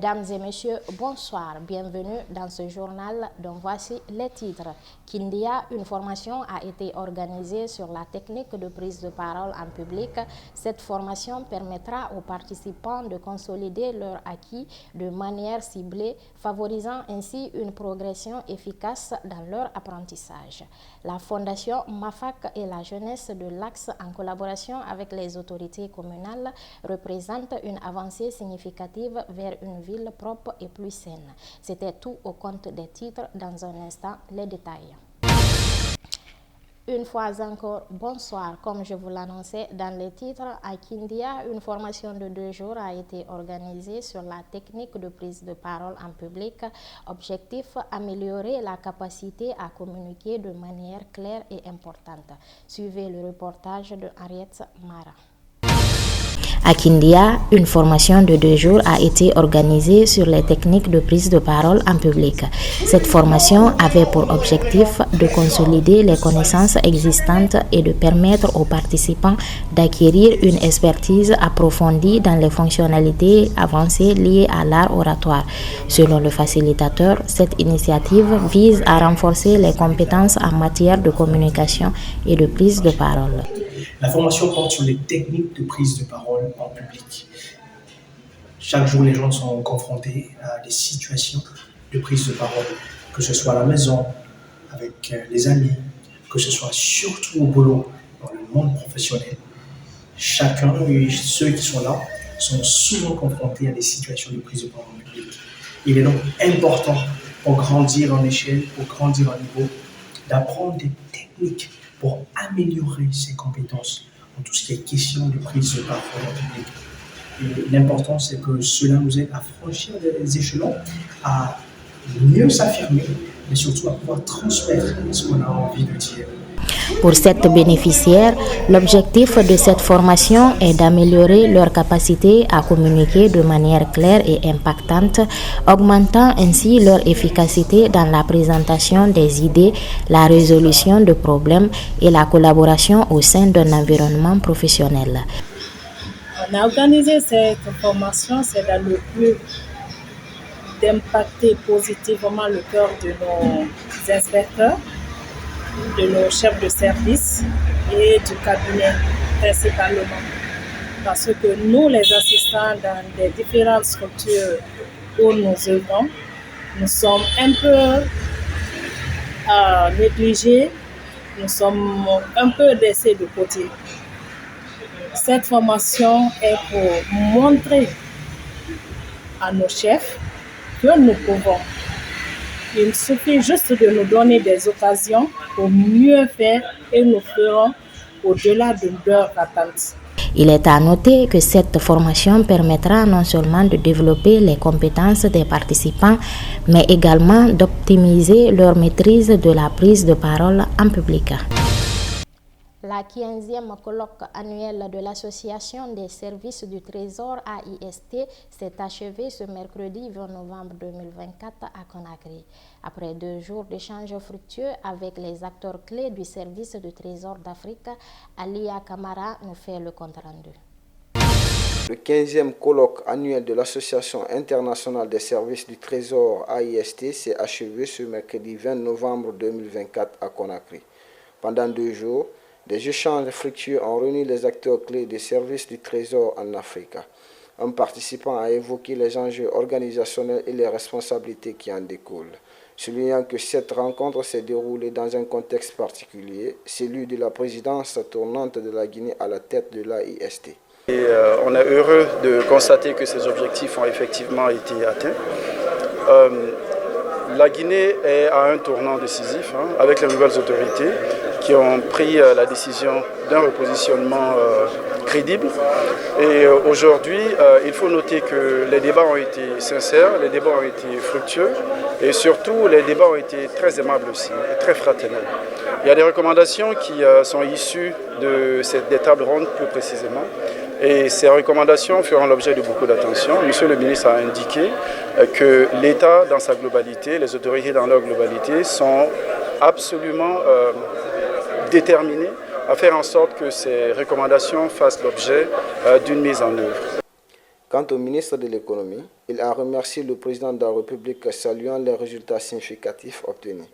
Mesdames et messieurs, bonsoir. Bienvenue dans ce journal dont voici les titres. Kindia, une formation a été organisée sur la technique de prise de parole en public. Cette formation permettra aux participants de consolider leur acquis de manière ciblée, favorisant ainsi une progression efficace dans leur apprentissage. La Fondation MAFAC et la jeunesse de l'Axe, en collaboration avec les autorités communales, représentent une avancée significative vers une ville propre et plus saine. C'était tout au compte des titres. Dans un instant, les détails. Une fois encore, bonsoir. Comme je vous l'annonçais dans les titres, à Kindia, une formation de 2 jours a été organisée sur la technique de prise de parole en public. Objectif, améliorer la capacité à communiquer de manière claire et importante. Suivez le reportage de Henriette Mara. À Kindia, une formation de 2 jours a été organisée sur les techniques de prise de parole en public. Cette formation avait pour objectif de consolider les connaissances existantes et de permettre aux participants d'acquérir une expertise approfondie dans les fonctionnalités avancées liées à l'art oratoire. Selon le facilitateur, cette initiative vise à renforcer les compétences en matière de communication et de prise de parole. La formation porte sur les techniques de prise de parole en public. Chaque jour, les gens sont confrontés à des situations de prise de parole, que ce soit à la maison, avec les amis, que ce soit surtout au boulot, dans le monde professionnel. Chacun et ceux qui sont là sont souvent confrontés à des situations de prise de parole en public. Il est donc important pour grandir en échelle, pour grandir en niveau, d'apprendre des techniques pour améliorer ses compétences en tout ce qui est question de prise de parole en public. Et l'important, c'est que cela nous aide à franchir des échelons, à mieux s'affirmer, mais surtout à pouvoir transmettre ce qu'on a envie de dire. Pour cette bénéficiaire, l'objectif de cette formation est d'améliorer leur capacité à communiquer de manière claire et impactante, augmentant ainsi leur efficacité dans la présentation des idées, la résolution de problèmes et la collaboration au sein d'un environnement professionnel. On a organisé cette formation, c'est dans le but d'impacter positivement le cœur de nos inspecteurs, de nos chefs de service et du cabinet principalement. Parce que nous, les assistants dans les différentes structures où nous œuvrons, nous sommes un peu négligés, nous sommes un peu laissés de côté. Cette formation est pour montrer à nos chefs que nous pouvons. Il suffit juste de nous donner des occasions pour mieux faire et nous ferons au-delà de leurs attentes. Il est à noter que cette formation permettra non seulement de développer les compétences des participants, mais également d'optimiser leur maîtrise de la prise de parole en public. La 15e colloque annuel de l'Association des services du Trésor AIST s'est achevée ce mercredi 20 novembre 2024 à Conakry. Après 2 jours d'échanges fructueux avec les acteurs clés du service du Trésor d'Afrique, Alia Kamara nous fait le compte-rendu. Le 15e colloque annuel de l'Association internationale des services du Trésor AIST s'est achevé ce mercredi 20 novembre 2024 à Conakry. Pendant 2 jours, des échanges fructueux ont réuni les acteurs clés des services du Trésor en Afrique. Un participant a évoqué les enjeux organisationnels et les responsabilités qui en découlent, soulignant que cette rencontre s'est déroulée dans un contexte particulier, celui de la présidence tournante de la Guinée à la tête de l'AIST. On est heureux de constater que ces objectifs ont effectivement été atteints. La Guinée est à un tournant décisif avec les nouvelles autorités qui ont pris la décision d'un repositionnement crédible. Et aujourd'hui, il faut noter que les débats ont été sincères, les débats ont été fructueux et surtout les débats ont été très aimables aussi, et très fraternels. Il y a des recommandations qui sont issues des tables rondes plus précisément. Et ces recommandations feront l'objet de beaucoup d'attention. Monsieur le ministre a indiqué que l'État dans sa globalité, les autorités dans leur globalité sont absolument déterminées à faire en sorte que ces recommandations fassent l'objet d'une mise en œuvre. Quant au ministre de l'économie, il a remercié le président de la République saluant les résultats significatifs obtenus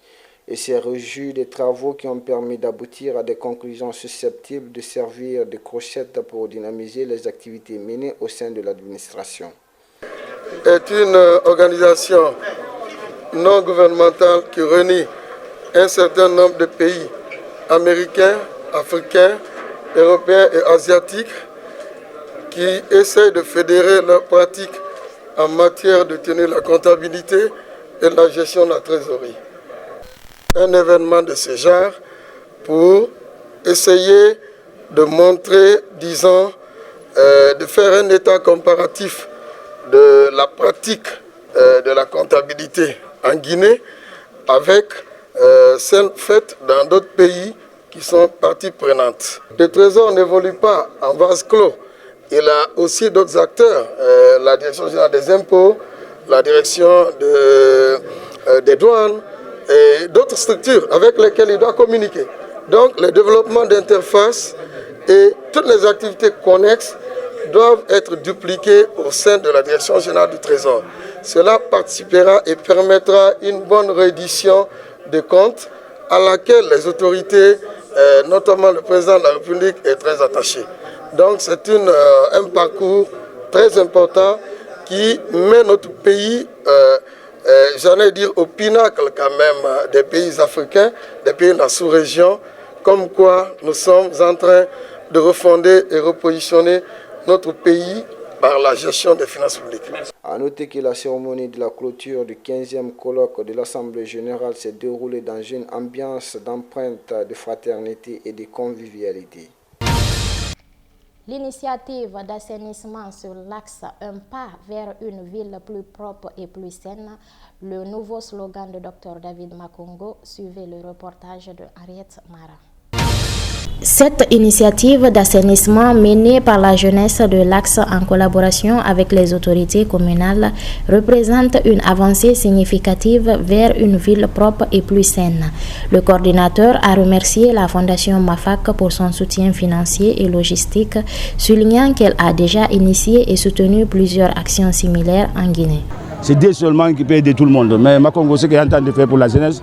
et s'est réjoui des travaux qui ont permis d'aboutir à des conclusions susceptibles de servir de crochette pour dynamiser les activités menées au sein de l'administration. Est une organisation non gouvernementale qui réunit un certain nombre de pays américains, africains, européens et asiatiques qui essayent de fédérer leurs pratiques en matière de tenue de la comptabilité et de la gestion de la trésorerie. Un événement de ce genre pour essayer de montrer, disons, de faire un état comparatif de la pratique de la comptabilité en Guinée avec celle faite dans d'autres pays qui sont parties prenantes. Le Trésor n'évolue pas en vase clos. Il a aussi d'autres acteurs, la Direction générale des impôts, la Direction des douanes et d'autres structures avec lesquelles il doit communiquer. Donc le développement d'interfaces et toutes les activités connexes doivent être dupliquées au sein de la Direction générale du Trésor. Cela participera et permettra une bonne reddition des comptes à laquelle les autorités, notamment le président de la République, est très attaché. Donc c'est un parcours très important qui met notre pays, j'allais dire, au pinacle quand même des pays africains, des pays de la sous-région, comme quoi nous sommes en train de refonder et repositionner notre pays par la gestion des finances publiques. A noter que la cérémonie de la clôture du 15e colloque de l'Assemblée générale s'est déroulée dans une ambiance d'empreinte de fraternité et de convivialité. L'initiative d'assainissement sur l'axe Un pas vers une ville plus propre et plus saine, le nouveau slogan de Dr David Makongo, suivait le reportage de Henriette Mara. Cette initiative d'assainissement menée par la jeunesse de l'Axe en collaboration avec les autorités communales représente une avancée significative vers une ville propre et plus saine. Le coordinateur a remercié la Fondation Mafak pour son soutien financier et logistique, soulignant qu'elle a déjà initié et soutenu plusieurs actions similaires en Guinée. C'est Dieu seulement qui peut aider tout le monde, mais Makongo, ce qu'il est en train de faire pour la jeunesse,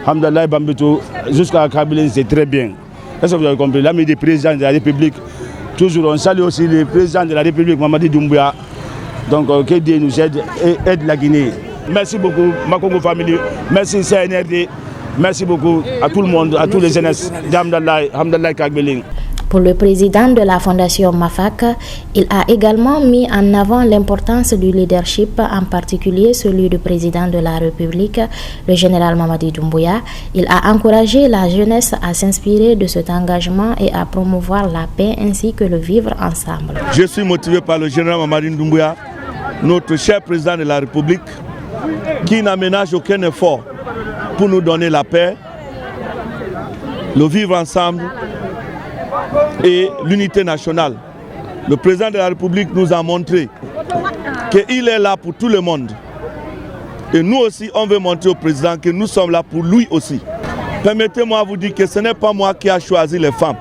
Hamdallah Bambeto, jusqu'à Kabylie, c'est très bien. Est-ce que vous avez compris? L'ami du président de la République, toujours on salue aussi le président de la République, Mamadi Doumbouya. Donc que Dieu nous aide et aide la Guinée. Merci beaucoup Makongo Family, merci CNRD, merci beaucoup à tout le monde, à tous les jeunesses d'Hamdallah Kabylie. Pour le président de la Fondation Mafak, il a également mis en avant l'importance du leadership, en particulier celui du président de la République, le général Mamadi Doumbouya. Il a encouragé la jeunesse à s'inspirer de cet engagement et à promouvoir la paix ainsi que le vivre ensemble. Je suis motivé par le général Mamadi Doumbouya, notre cher président de la République, qui n'aménage aucun effort pour nous donner la paix, le vivre ensemble et l'unité nationale. Le président de la République nous a montré qu'il est là pour tout le monde. Et nous aussi, on veut montrer au président que nous sommes là pour lui aussi. Permettez-moi de vous dire que ce n'est pas moi qui ai choisi les femmes.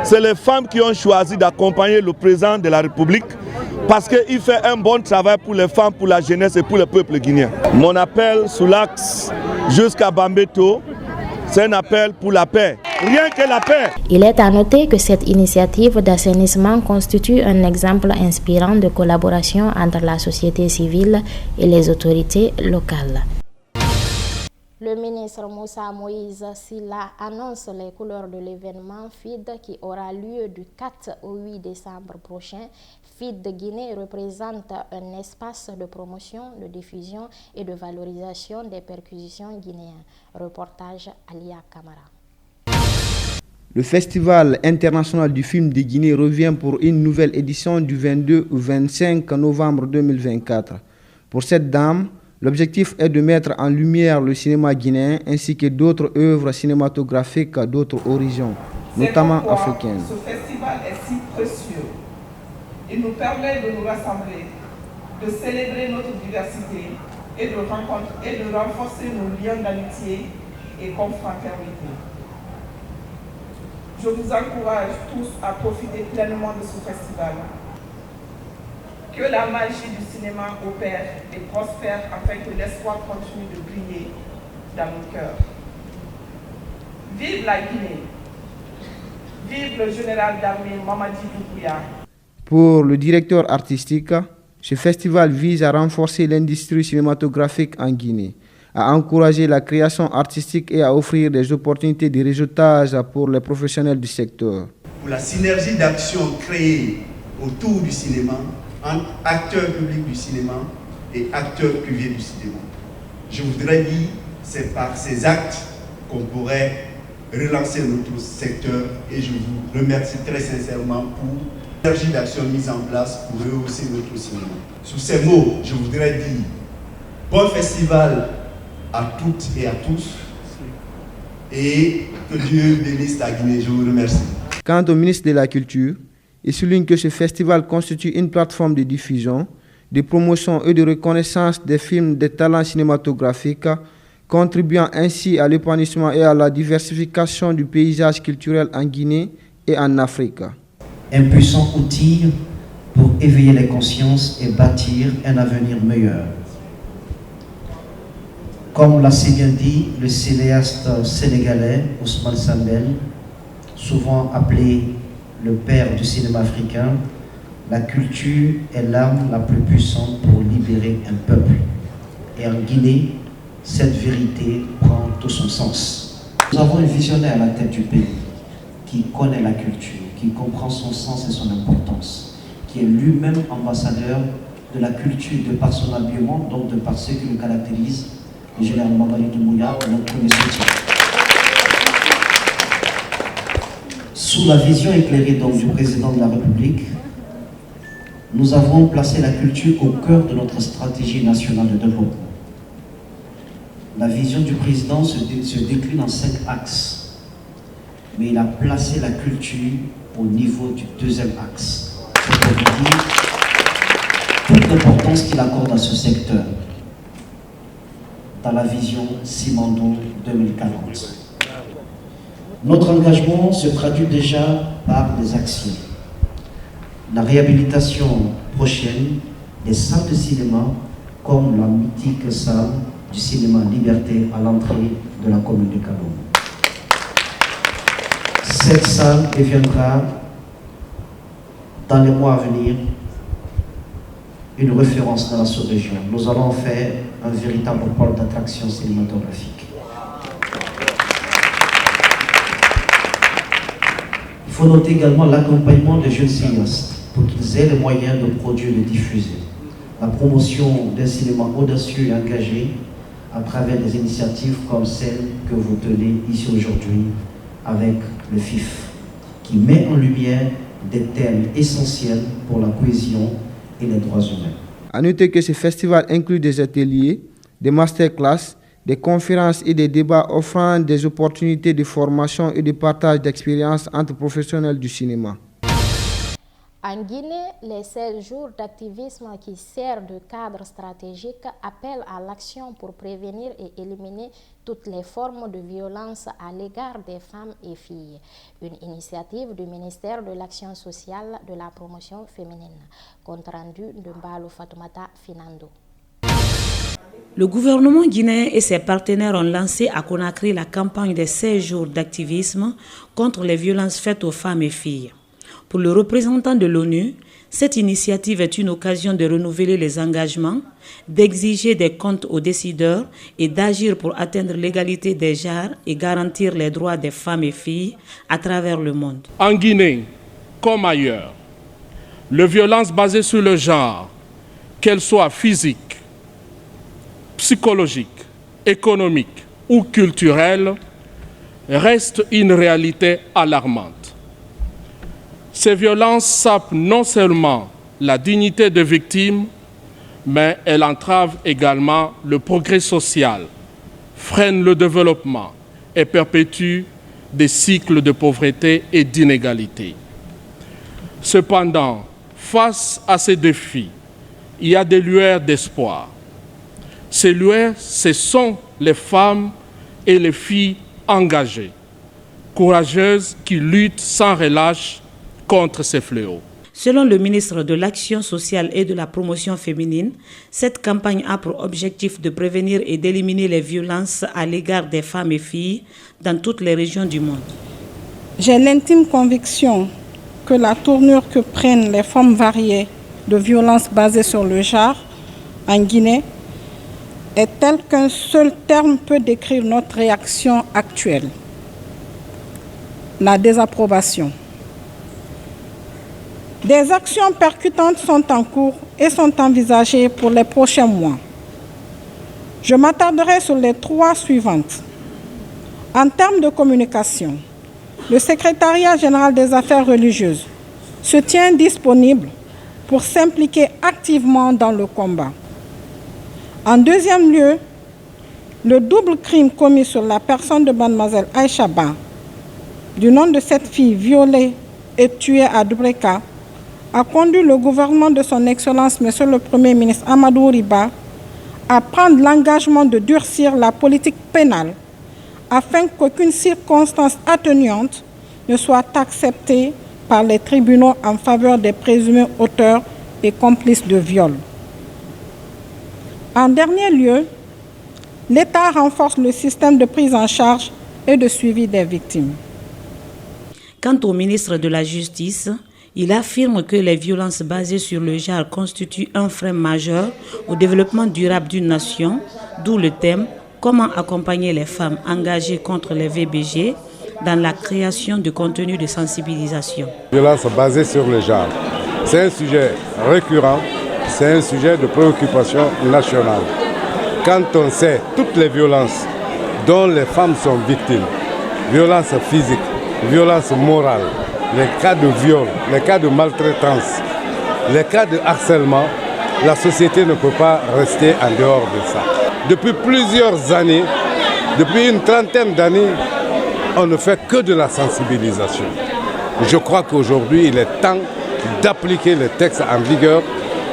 C'est les femmes qui ont choisi d'accompagner le président de la République parce qu'il fait un bon travail pour les femmes, pour la jeunesse et pour le peuple guinéen. Mon appel sur l'axe jusqu'à Bambeto, c'est un appel pour la paix. Rien que la paix. Il est à noter que cette initiative d'assainissement constitue un exemple inspirant de collaboration entre la société civile et les autorités locales. Le ministre Moussa Moïse Silla annonce les couleurs de l'événement FID qui aura lieu du 4 au 8 décembre prochain. FID de Guinée représente un espace de promotion, de diffusion et de valorisation des percussions guinéennes. Reportage Alia Kamara. Le Festival international du film de Guinée revient pour une nouvelle édition du 22 au 25 novembre 2024. Pour cette dame, l'objectif est de mettre en lumière le cinéma guinéen ainsi que d'autres œuvres cinématographiques d'autres origines, notamment africaines. Ce festival est si précieux. Il nous permet de nous rassembler, de célébrer notre diversité et de renforcer nos liens d'amitié et confraternité. Je vous encourage tous à profiter pleinement de ce festival. Que la magie du cinéma opère et prospère afin que l'espoir continue de briller dans nos cœurs. Vive la Guinée! Vive le général d'armée Mamadi Doumbouya! Pour le directeur artistique, ce festival vise à renforcer l'industrie cinématographique en Guinée, à encourager la création artistique et à offrir des opportunités de réseautage pour les professionnels du secteur. Pour la synergie d'action créée autour du cinéma, entre acteurs publics du cinéma et acteurs privés du cinéma. Je voudrais dire, c'est par ces actes qu'on pourrait relancer notre secteur et je vous remercie très sincèrement pour l'énergie d'action mise en place pour rehausser notre cinéma. Sous ces mots, je voudrais dire bon festival à toutes et à tous et que Dieu bénisse la Guinée. Je vous remercie. Quant au ministre de la Culture, il souligne que ce festival constitue une plateforme de diffusion, de promotion et de reconnaissance des films des talents cinématographiques, contribuant ainsi à l'épanouissement et à la diversification du paysage culturel en Guinée et en Afrique. Un puissant outil pour éveiller les consciences et bâtir un avenir meilleur. Comme l'a si bien dit le cinéaste sénégalais Ousmane Sambel, souvent appelé le père du cinéma africain, la culture est l'arme la plus puissante pour libérer un peuple. Et en Guinée, cette vérité prend tout son sens. Nous avons un visionnaire à la tête du pays qui connaît la culture, qui comprend son sens et son importance, qui est lui-même ambassadeur de la culture de par son habillement, donc de par ce qui le caractérise, le général Mamadi Doumbouya, notre premier soutien. Sous la vision éclairée donc du président de la République, nous avons placé la culture au cœur de notre stratégie nationale de développement. La vision du président se décline en 5 axes, mais il a placé la culture au niveau du 2e axe. C'est pour vous dire toute l'importance qu'il accorde à ce secteur dans la vision Simandou 2040. Notre engagement se traduit déjà par des actions. La réhabilitation prochaine des salles de cinéma, comme la mythique salle du cinéma Liberté à l'entrée de la commune de Kalom. Cette salle deviendra, dans les mois à venir, une référence dans la sous-région. Nous allons faire un véritable pôle d'attraction cinématographique. Il faut noter également l'accompagnement des jeunes cinéastes pour qu'ils aient les moyens de produire et de diffuser. La promotion d'un cinéma audacieux et engagé à travers des initiatives comme celle que vous tenez ici aujourd'hui avec le FIF, qui met en lumière des thèmes essentiels pour la cohésion et les droits humains. À noter que ce festival inclut des ateliers, des masterclass, des conférences et des débats offrant des opportunités de formation et de partage d'expériences entre professionnels du cinéma. En Guinée, les 16 jours d'activisme qui servent de cadre stratégique appellent à l'action pour prévenir et éliminer toutes les formes de violence à l'égard des femmes et filles. Une initiative du ministère de l'Action sociale de la promotion féminine. Compte rendu de Mbalo Fatoumata Finando. Le gouvernement guinéen et ses partenaires ont lancé à Conakry la campagne des 16 jours d'activisme contre les violences faites aux femmes et filles. Pour le représentant de l'ONU, cette initiative est une occasion de renouveler les engagements, d'exiger des comptes aux décideurs et d'agir pour atteindre l'égalité des genres et garantir les droits des femmes et filles à travers le monde. En Guinée, comme ailleurs, les violences basées sur le genre, qu'elles soient physiques, psychologiques, économiques ou culturelles, restent une réalité alarmante. Ces violences sapent non seulement la dignité des victimes, mais elles entravent également le progrès social, freinent le développement et perpétuent des cycles de pauvreté et d'inégalité. Cependant, face à ces défis, il y a des lueurs d'espoir. Ces lueurs, ce sont les femmes et les filles engagées, courageuses qui luttent sans relâche contre ces fléaux. Selon le ministre de l'Action sociale et de la promotion féminine, cette campagne a pour objectif de prévenir et d'éliminer les violences à l'égard des femmes et filles dans toutes les régions du monde. J'ai l'intime conviction que la tournure que prennent les formes variées de violences basées sur le genre en Guinée est telle qu'un seul terme peut décrire notre réaction actuelle: la désapprobation. Des actions percutantes sont en cours et sont envisagées pour les prochains mois. Je m'attarderai sur les trois suivantes. En termes de communication, le Secrétariat général des affaires religieuses se tient disponible pour s'impliquer activement dans le combat. En deuxième lieu, le double crime commis sur la personne de mademoiselle Aïcha Ba, du nom de cette fille violée et tuée à Dubreka, a conduit le gouvernement de son Excellence, Monsieur le Premier ministre Amadou Riba, à prendre l'engagement de durcir la politique pénale afin qu'aucune circonstance atténuante ne soit acceptée par les tribunaux en faveur des présumés auteurs et complices de viol. En dernier lieu, l'État renforce le système de prise en charge et de suivi des victimes. Quant au ministre de la Justice, il affirme que les violences basées sur le genre constituent un frein majeur au développement durable d'une nation, d'où le thème « Comment accompagner les femmes engagées contre les VBG dans la création de contenus de sensibilisation ». Violences basées sur le genre, c'est un sujet récurrent, c'est un sujet de préoccupation nationale. Quand on sait toutes les violences dont les femmes sont victimes, violences physiques, violences morales, les cas de viol, les cas de maltraitance, les cas de harcèlement, la société ne peut pas rester en dehors de ça. Depuis plusieurs années, depuis une trentaine d'années, on ne fait que de la sensibilisation. Je crois qu'aujourd'hui, il est temps d'appliquer les textes en vigueur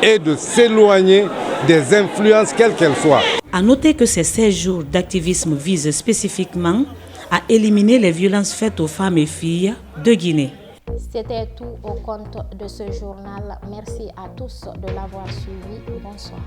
et de s'éloigner des influences, quelles qu'elles soient. À noter que ces 16 jours d'activisme visent spécifiquement à éliminer les violences faites aux femmes et filles de Guinée. C'était tout au compte de ce journal. Merci à tous de l'avoir suivi. Bonsoir.